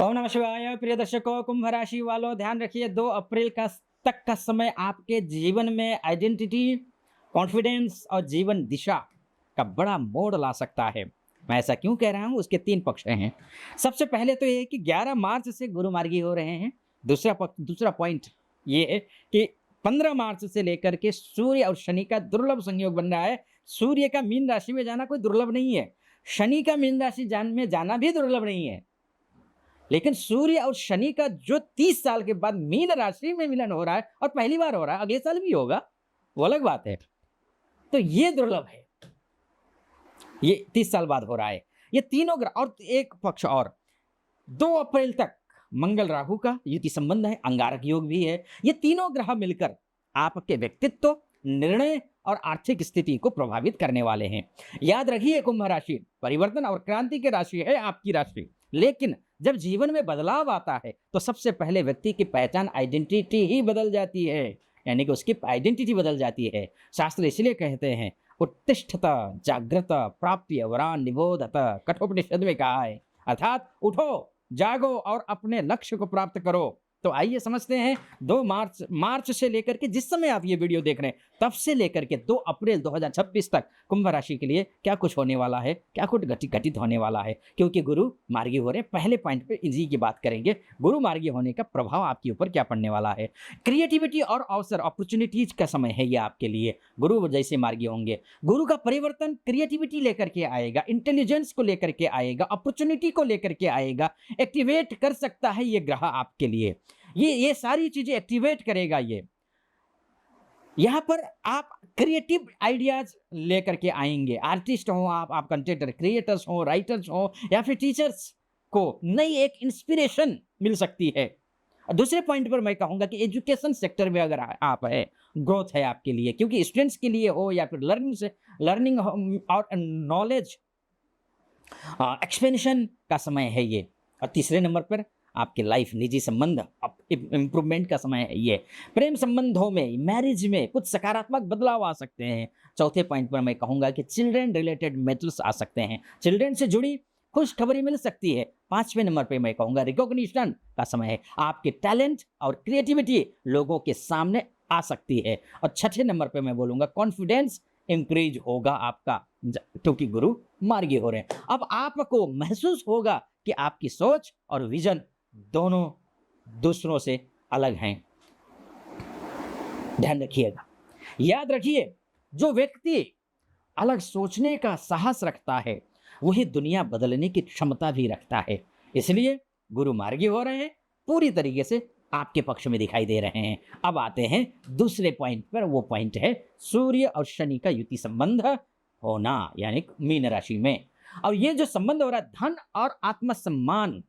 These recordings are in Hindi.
ओम नमः शिवाय। प्रिय दर्शकों, कुंभ राशि वालों, ध्यान रखिए 2 अप्रैल का तक का समय आपके जीवन में आइडेंटिटी, कॉन्फिडेंस और जीवन दिशा का बड़ा मोड़ ला सकता है। मैं ऐसा क्यों कह रहा हूँ, उसके 3 पक्ष हैं। सबसे पहले तो ये है कि 11 मार्च से गुरु मार्गी हो रहे हैं। दूसरा पॉइंट ये है कि 15 मार्च से लेकर के सूर्य और शनि का दुर्लभ संयोग बन रहा है। सूर्य का मीन राशि में जाना कोई दुर्लभ नहीं है। शनि का मीन राशि में जाना भी दुर्लभ नहीं है। लेकिन सूर्य और शनि का जो 30 साल के बाद मीन राशि में मिलन हो रहा है और पहली बार हो रहा है, अगले साल भी होगा, वो अलग बात है। तो ये दुर्लभ है। ये 30 साल बाद हो रहा है। ये तीनों ग्रह और एक पक्ष और 2 अप्रैल तक मंगल राहु का युति संबंध है, अंगारक योग भी है। ये तीनों ग्रह मिलकर आपके व्यक्तित्व, निर्णय और आर्थिक स्थिति को प्रभावित करने वाले हैं। याद रखिए, कुंभ राशि परिवर्तन और क्रांति की राशि है, आपकी राशि। लेकिन जब जीवन में बदलाव आता है तो सबसे पहले व्यक्ति की पहचान, आइडेंटिटी ही बदल जाती है, यानी कि उसकी आइडेंटिटी बदल जाती है। शास्त्र इसलिए कहते हैं उत्तिष्ठत जागृत प्राप्य वरान निबोधत, कठोपनिषद में कहा है, अर्थात उठो, जागो और अपने लक्ष्य को प्राप्त करो। तो आइए समझते हैं 2 मार्च से लेकर के, जिस समय आप ये वीडियो देख रहे हैं तब से लेकर के 2 अप्रैल 2026 तक कुंभ राशि के लिए क्या कुछ होने वाला है, क्या कुछ घटित होने वाला है। क्योंकि गुरु मार्गी हो रहे हैं। पहले पॉइंट पे इसी की बात करेंगे, गुरु मार्गी होने का प्रभाव आपके ऊपर क्या पड़ने वाला है। क्रिएटिविटी और अवसर, अपॉर्चुनिटीज का समय है ये आपके लिए। गुरु जैसे मार्गी होंगे, गुरु का परिवर्तन क्रिएटिविटी लेकर के आएगा, इंटेलिजेंस को लेकर के आएगा, अपॉर्चुनिटी को लेकर के आएगा। एक्टिवेट कर सकता है ये ग्रह आपके लिए। ये सारी चीजें एक्टिवेट करेगा ये। यहां पर आप क्रिएटिव आइडियाज लेकर के आएंगे। आर्टिस्ट हो आप कंटेंट क्रिएटर्स हो, राइटर्स हो या फिर टीचर्स को नई एक इंस्पिरेशन मिल सकती है। दूसरे पॉइंट पर मैं कहूंगा कि एजुकेशन सेक्टर में अगर आप है, ग्रोथ है आपके लिए, क्योंकि स्टूडेंट्स के लिए हो या फिर लर्निंग और नॉलेज एक्सपेंशन का समय है ये। और तीसरे नंबर पर आपके लाइफ, निजी संबंध इंप्रूवमेंट का समय है ये। प्रेम संबंधों में, मैरिज में कुछ सकारात्मक बदलाव आ सकते हैं। चौथे पॉइंट पर मैं कहूंगा कि चिल्ड्रन रिलेटेड मैटर्स आ सकते हैं, चिल्ड्रन से जुड़ी खुशखबरी मिल सकती है। 5वें नंबर पे मैं कहूंगा रिकॉग्निशन का समय है, आपके टैलेंट और क्रिएटिविटी लोगों के सामने आ सकती है। और 6ठे नंबर पे मैं बोलूंगा कॉन्फिडेंस इंक्रीज होगा आपका, क्योंकि गुरु मार्गी हो रहे हैं। अब आपको महसूस होगा कि आपकी सोच और विजन दोनों दूसरों से अलग हैं। ध्यान रखिएगा, याद रखिए, जो व्यक्ति अलग सोचने का साहस रखता है वही दुनिया बदलने की क्षमता भी रखता है। इसलिए गुरु मार्गी हो रहे हैं, पूरी तरीके से आपके पक्ष में दिखाई दे रहे हैं। अब आते हैं दूसरे पॉइंट पर, वो पॉइंट है सूर्य और शनि का युति संबंध होना, यानी मीन राशि में। और ये जो संबंध हो रहा है धन और आत्मसम्मान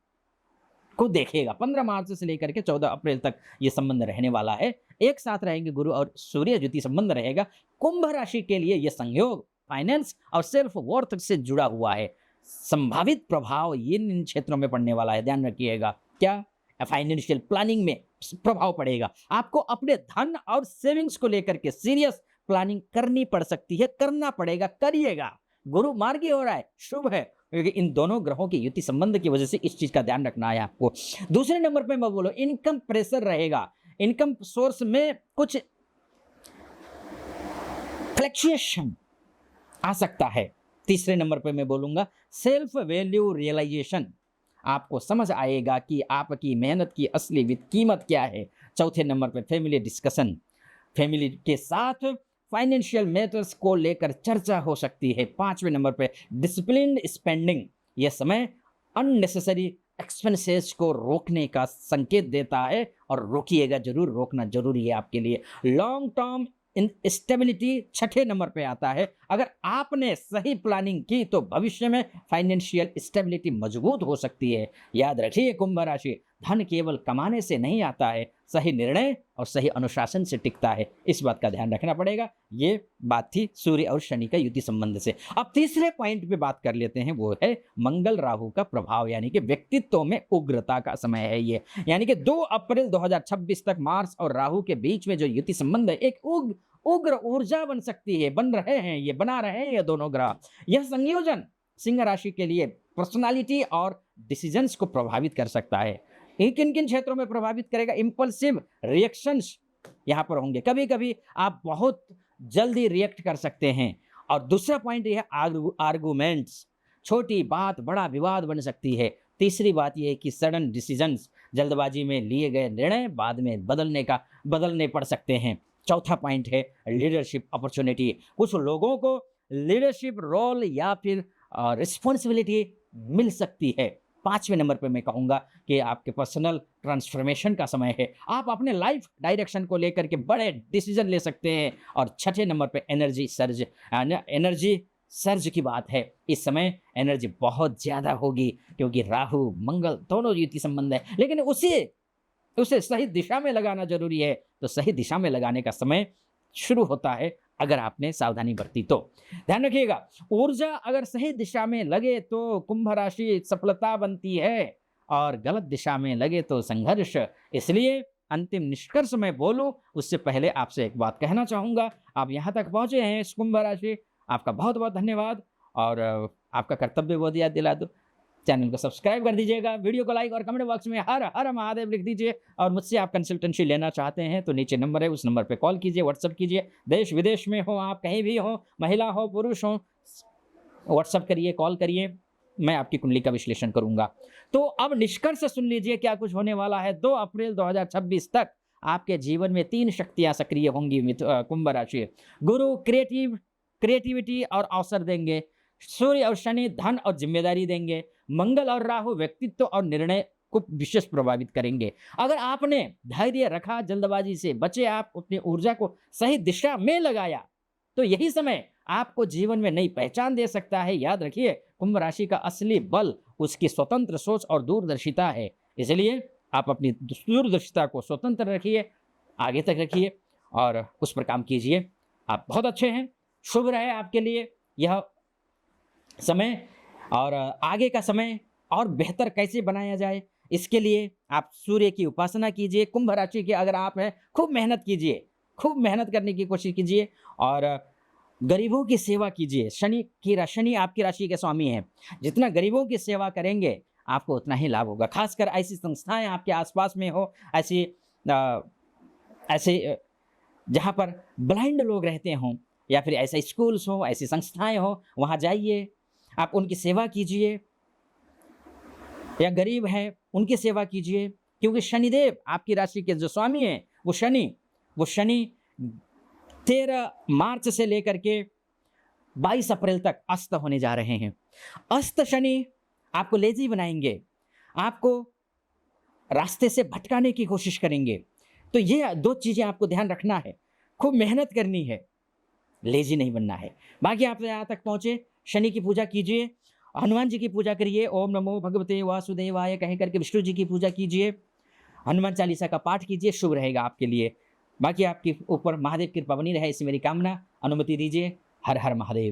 को देखेगा। 15 मार्च से लेकर के 14 अप्रैल तक ये संबंध रहने वाला है। एक साथ रहेंगे गुरु और सूर्य, युति संबंध रहेगा। कुंभ राशि के लिए ये संयोग फाइनेंस और सेल्फ वर्थ से जुड़ा हुआ है। संभावित प्रभाव ये इन क्षेत्रों में पड़ने वाला है, ध्यान रखिएगा। क्या? फाइनेंशियल प्लानिंग में प्रभाव पड़ेगा। आपको अपने धन और सेविंग्स को लेकर के सीरियस प्लानिंग करनी पड़ सकती है, करना पड़ेगा, करिएगा। गुरु मार्गी हो रहा है, शुभ है, क्योंकि इन दोनों ग्रहों की युति संबंध की वजह से इस चीज का ध्यान रखना है आपको। दूसरे नंबर पे मैं बोलो इनकम प्रेशर रहेगा, इनकम सोर्स में कुछ फ्लक्चुएशन आ सकता है। तीसरे नंबर पे मैं बोलूंगा सेल्फ वैल्यू रियलाइजेशन, आपको समझ आएगा कि आपकी मेहनत की असली कीमत क्या है। चौथे नंबर पे फैमिली डिस्कशन, फैमिली के साथ फाइनेंशियल मैटर्स को लेकर चर्चा हो सकती है। 5वें नंबर पे डिसिप्लिन स्पेंडिंग, यह समय अननेसेसरी एक्सपेंसेस को रोकने का संकेत देता है, और रोकिएगा जरूर, रोकना जरूरी है आपके लिए। लॉन्ग टर्म स्टेबिलिटी 6ठे नंबर पे आता है। अगर आपने सही प्लानिंग की तो भविष्य में फाइनेंशियल स्टेबिलिटी मजबूत हो सकती है। याद रखिए कुंभ राशि, धन केवल कमाने से नहीं आता है, सही निर्णय और सही अनुशासन से टिकता है। इस बात का ध्यान रखना पड़ेगा। ये बात थी सूर्य और शनि का युति संबंध से। अब तीसरे पॉइंट पे बात कर लेते हैं, वो है मंगल राहु का प्रभाव, यानी कि व्यक्तित्व में उग्रता का समय है ये। यानी कि 2 अप्रैल 2026 तक मार्स और राहु के बीच में जो युति संबंध है, एक उग्र ऊर्जा बन सकती है, बन रहे हैं ये, बना रहे हैं ये दोनों ग्रह। यह संयोजन सिंह राशि के लिए पर्सनालिटी और डिसीजंस को प्रभावित कर सकता है। ये किन-किन क्षेत्रों में प्रभावित करेगा? इम्पल्सिव रिएक्शंस यहाँ पर होंगे। कभी-कभी आप बहुत जल्दी रिएक्ट कर सकते हैं। और दूसरा पॉइंट ये है आर्गुमेंट्स, छोटी बात बड़ा विवाद बन सकती है। तीसरी बात ये है कि सडन डिसीजंस, जल्दबाजी में लिए गए निर्णय बाद में बदलने पड़ सकते हैं। चौथा पॉइंट है लीडरशिप अपॉर्चुनिटी। कुछ लोगों को लीडरशिप रोल या फिर रिस्पॉन्सिबिलिटी मिल सकती है। 5वें नंबर पे मैं कहूँगा कि आपके पर्सनल ट्रांसफॉर्मेशन का समय है। आप अपने लाइफ डायरेक्शन को लेकर के बड़े डिसीजन ले सकते हैं। और छठे नंबर पे एनर्जी सर्ज की बात है। इस समय एनर्जी बहुत ज़्यादा होगी क्योंकि राहु मंगल दोनों युति संबंध है, लेकिन उसे सही दिशा में लगाना जरूरी है। तो सही दिशा में लगाने का समय शुरू होता है अगर आपने सावधानी बरती तो। ध्यान रखिएगा, ऊर्जा अगर सही दिशा में लगे तो कुंभ राशि सफलता बनती है और गलत दिशा में लगे तो संघर्ष। इसलिए अंतिम निष्कर्ष मैं बोलूं उससे पहले आपसे एक बात कहना चाहूँगा। आप यहाँ तक पहुँचे हैं इस कुंभ राशि, आपका बहुत बहुत धन्यवाद। और आपका कर्तव्य बोध याद दिला दो, चैनल को सब्सक्राइब कर दीजिएगा, वीडियो को लाइक और कमेंट बॉक्स में हर हर महादेव लिख दीजिए। और मुझसे आप कंसल्टेंसी लेना चाहते हैं तो नीचे नंबर है, उस नंबर पे कॉल कीजिए, व्हाट्सअप कीजिए। देश विदेश में हो आप, कहीं भी हो, महिला हो पुरुष हो, व्हाट्सअप करिए, कॉल करिए, मैं आपकी कुंडली का विश्लेषण करूंगा। तो अब निष्कर्ष सुन लीजिए क्या कुछ होने वाला है। 2 अप्रैल 2026 तक आपके जीवन में 3 शक्तियां सक्रिय होंगी। कुंभ राशि, गुरु क्रिएटिविटी और अवसर देंगे, सूर्य और शनि धन और जिम्मेदारी देंगे, मंगल और राहु व्यक्तित्व और निर्णय को विशेष प्रभावित करेंगे। अगर आपने धैर्य रखा, जल्दबाजी से बचे, आप अपनी ऊर्जा को सही दिशा में लगाया तो यही समय आपको जीवन में नई पहचान दे सकता है। याद रखिए, कुंभ राशि का असली बल उसकी स्वतंत्र सोच और दूरदर्शिता है। इसलिए आप अपनी दूरदर्शिता को स्वतंत्र रखिए, आगे तक रखिए और उस पर काम कीजिए। आप बहुत अच्छे हैं, शुभ रहे आपके लिए यह समय। और आगे का समय और बेहतर कैसे बनाया जाए, इसके लिए आप सूर्य की उपासना कीजिए। कुंभ राशि के अगर आप हैं, खूब मेहनत कीजिए, खूब मेहनत करने की कोशिश कीजिए और गरीबों की सेवा कीजिए। शनि आपकी राशि के स्वामी हैं, जितना गरीबों की सेवा करेंगे आपको उतना ही लाभ होगा। खासकर ऐसी संस्थाएं आपके आसपास में हो, ऐसे जहाँ पर ब्लाइंड लोग रहते हों या फिर ऐसे स्कूल्स हो, ऐसी संस्थाएं हो, वहाँ जाइए, आप उनकी सेवा कीजिए। या गरीब हैं उनकी सेवा कीजिए, क्योंकि शनिदेव आपकी राशि के जो स्वामी हैं वो शनि 13 मार्च से लेकर के 22 अप्रैल तक अस्त होने जा रहे हैं। अस्त शनि आपको लेजी बनाएंगे, आपको रास्ते से भटकाने की कोशिश करेंगे। तो ये 2 चीज़ें आपको ध्यान रखना है, खूब मेहनत करनी है, लेजी नहीं बनना है। बाकी आप यहाँ तक पहुँचे, शनि की पूजा कीजिए, हनुमान जी की पूजा करिए, ओम नमो भगवते वासुदेवाय कह करके विष्णु जी की पूजा कीजिए, हनुमान चालीसा का पाठ कीजिए, शुभ रहेगा आपके लिए। बाकी आपके ऊपर महादेव की कृपा बनी रहे, ऐसी मेरी कामना। अनुमति दीजिए। हर हर महादेव।